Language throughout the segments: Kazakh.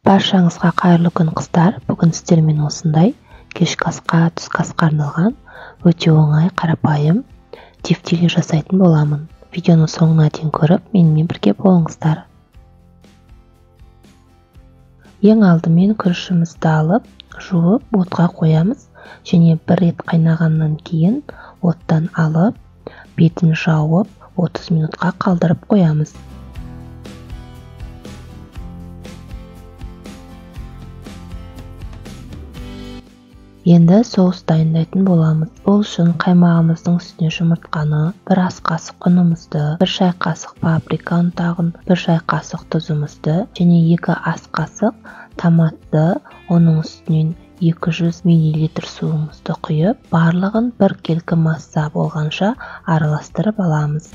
Баршаңызға қайырлы күн қыздар. Бүгін сіздермен осындай кешкі асқа, түскі асқа арналған өте оңай, қарапайым тефтели жасайтын боламын. Видеоны соңына дейін көріп, менімен бірге болыңыздар. Ең алдымен күрішімізді алып, жуып, отқа қоямыз. Және бір рет қайнағаннан кейін оттан алып, бетін жауып, 30 минутқа қалдырып қоямыз. Енді соус дайындайтын боламыз. Бұл үшін қаймағымыздың үстіне жұмыртқаны, 1 ас қасық ұнымызды, 1 шай қасық паприка ұнтағын, 1 шай қасық тұзымызды және 2 ас қасық томатты, оның үстінен 200 мл суымызды құйып, барлығын бір келкі масса болғанша араластырып аламыз.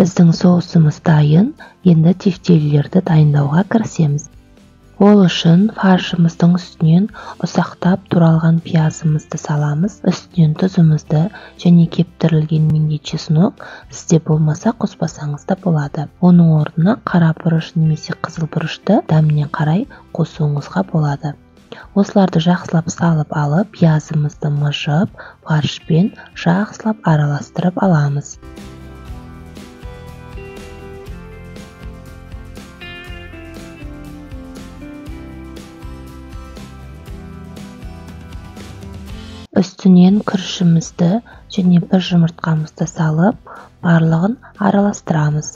Біздің соусымыз дайын, енді тефтелілерді дайындауға кірісеміз. Ол үшін фаршымыздың үстінен ұсақтап туралған пиязымызды саламыз, үстінен тұзымызды және кептірілген менде чеснок, сізде болмаса қоспасаңыз да болады. Оның орнына қара бұрыш немесе қызыл бұрышты дәміне қарай қосуыңызға болады. Осыларды жақсылап салып алып, пиязымызды мыжып, фаршпен жақсылап араластырып аламыз. Үстінен күрішімізді және 1 жұмыртқамызды салып, барлығын араластырамыз.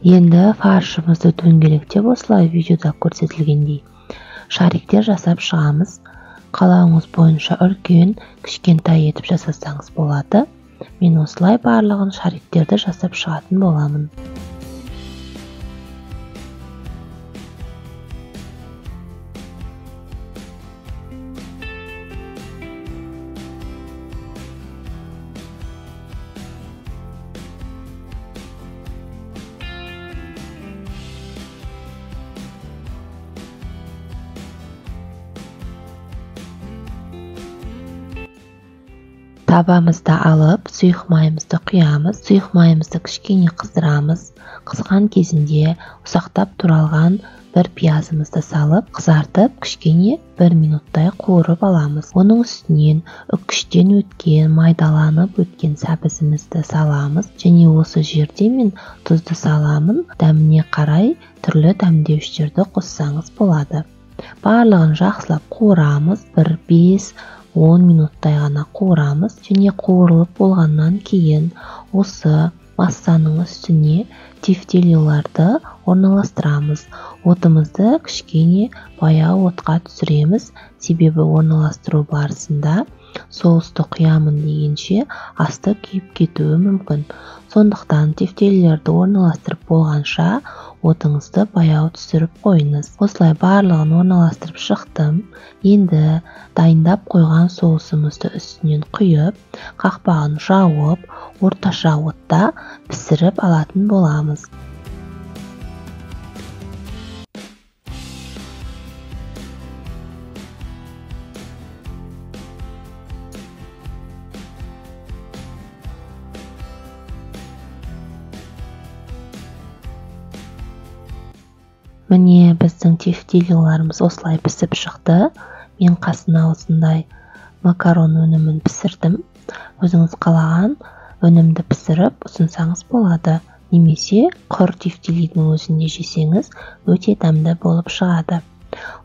Енді фаршымызды дөңгелектеп осылай видеода көрсетілгендей шариктер жасап шығамыз. Қалауыңыз бойынша үлкен, кішкентай етіп жасасаңыз болады. Мен осылай барлығын шариктерді жасап шығатын боламын. Табамызды алып, сұйық майымызды құямыз. Сұйық майымызды кішкене қыздырамыз. Қызған кезінде ұсақтап туралған 1 пиязымызды салып, қызартып, кішкене 1 минуттай қуырып аламыз. Оның үстінен үккіштен өткен, майдаланып өткен сәбізімізді саламыз. Және осы жерде мен тұзды саламын. Дәміне қарай түрлі дәмдеуіштерді қоссаңыз болады. Барлығын жақсылап қуырамыз. 5-10 минуттай ғана қуырамыз. Және қуырылып болғаннан кейін осы массаның үстіне тефтелиларды орналастырамыз. Отымызды кішкене баяу отқа түсіреміз. Себебі орналастыру барысында соусты құямын дегенше асты күйіп кетуі мүмкін. Сондықтан тефтелилерді орналастырып болғанша отыңызды баяу түсіріп қойыңыз. Осылай барлығын орналастырып шықтым. Енді дайындап қойған соусымызды үстінен құйып, қақпағын жауып, орташа отта пісіріп алатын боламыз. Міне біздің тефтилиларымыз осылай пісіп шықты. Мен қасына осындай макарон өнімін пісірдім. Өзіңіз қалаған өнімді пісіріп ұсынсаңыз болады. Немесе құр тефтилидің өзінде жесеңіз өте дәмді болып шығады.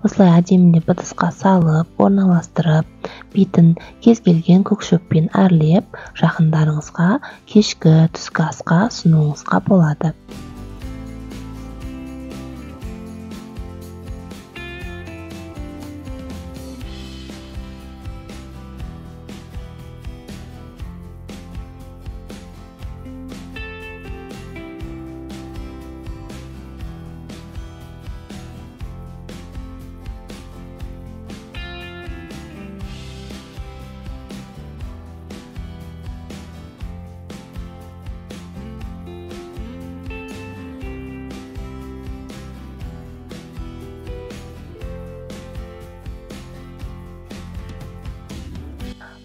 Осылай әдемілеп ыдысқа салып, орналастырып, бетін кез келген көк шөппен әрлеп, жақындарыңызға кешкі түскі асқа ұсынуыңызға болады.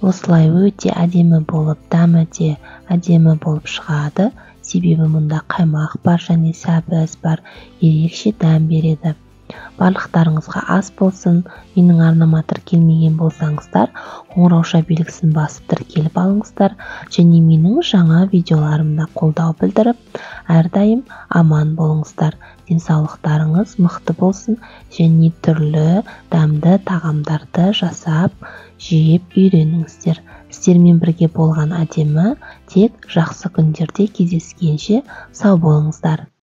Осылай өте әдемі болып, дәмі де әдемі болып шығады. Себебі мұнда қаймақ бар және сәбіз бар, ерекше дәм береді. Барлықтарыңызға ас болсын. Менің арнама тіркелмеген болсаңыздар, қоңырауша белгісін басып тіркеліп алыңыздар және менің жаңа видеоларымда қолдау білдіріп, әрдайым аман болыңыздар. Денсаулықтарыңыз мықты болсын және түрлі дәмді тағамдарды жасап, жеп үйреніңіздер. Сіздермен бірге болған әдемі, тек жақсы күндерде кездескенше сау болыңыздар.